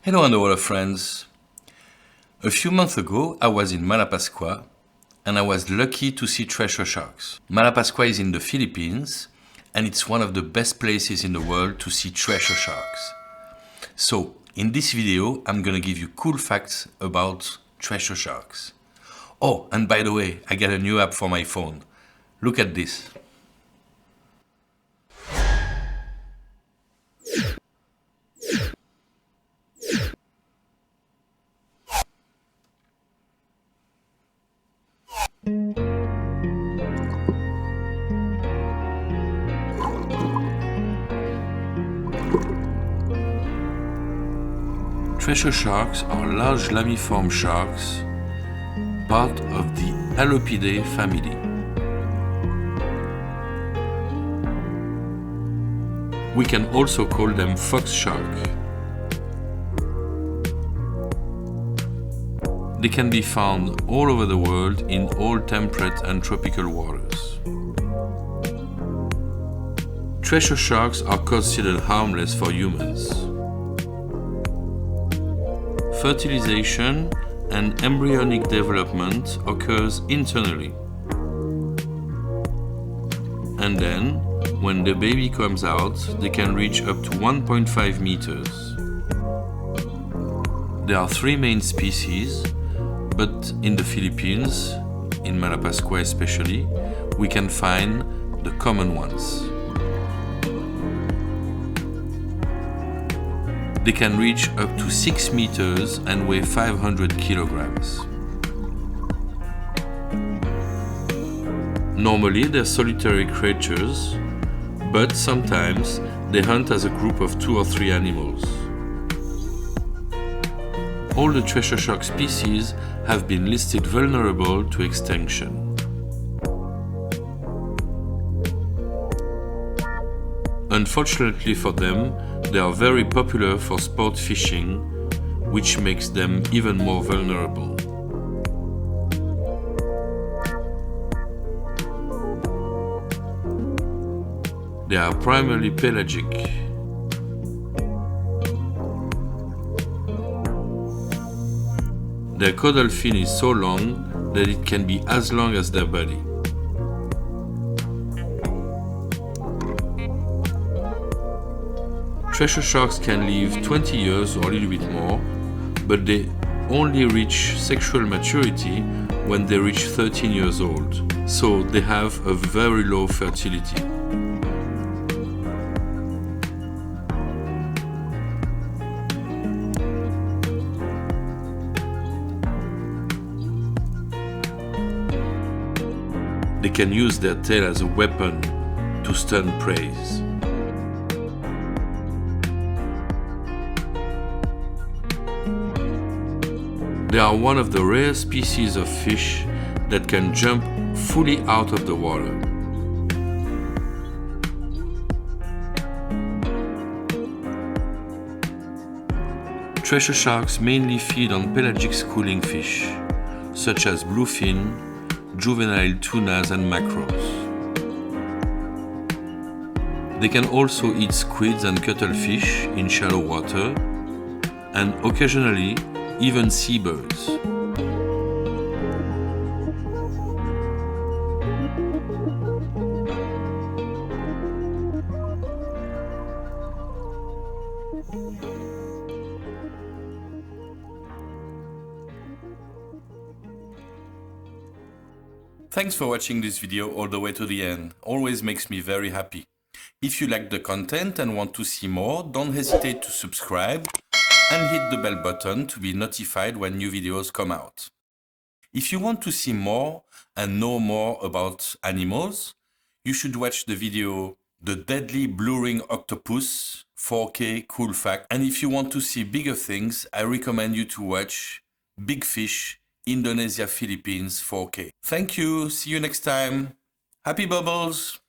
Hello underwater friends. A few months ago I was in Malapascua and I was lucky to see Thresher sharks. Malapascua is in the Philippines and it's one of the best places in the world to see Thresher sharks. So in this video I'm gonna give you cool facts about Thresher sharks. Oh, and by the way, I got a new app for my phone. Look at this. Thresher sharks are large lamiform sharks, part of the Halopidae family. We can also call them fox shark. They can be found all over the world in all temperate and tropical waters. Thresher sharks are considered harmless for humans. Fertilization and embryonic development occurs internally. And then, when the baby comes out, they can reach up to 1.5 meters. There are three main species, but in the Philippines, in Malapascua especially, we can find the common ones. They can reach up to 6 meters and weigh 500 kilograms. Normally they're solitary creatures, but sometimes they hunt as a group of 2 or 3 animals. All the Thresher shark species have been listed vulnerable to extinction. Unfortunately for them, they are very popular for sport fishing, which makes them even more vulnerable. They are primarily pelagic. Their caudal fin is so long that it can be as long as their body. Thresher sharks can live 20 years or a little bit more, but they only reach sexual maturity when they reach 13 years old, so they have a very low fertility. They can use their tail as a weapon to stun prey. They are one of the rare species of fish that can jump fully out of the water. Thresher sharks mainly feed on pelagic schooling fish, such as bluefin, juvenile tunas and mackerels. They can also eat squids and cuttlefish in shallow water, and occasionally even seabirds. Thanks for watching this video all the way to the end. Always makes me very happy. If you like the content and want to see more, don't hesitate to subscribe and hit the bell button to be notified when new videos come out. If you want to see more and know more about animals, you should watch the video The Deadly Blue Ring Octopus 4K Cool Fact. And if you want to see bigger things, I recommend you to watch Big Fish Indonesia Philippines 4K. Thank you, see you next time. Happy bubbles!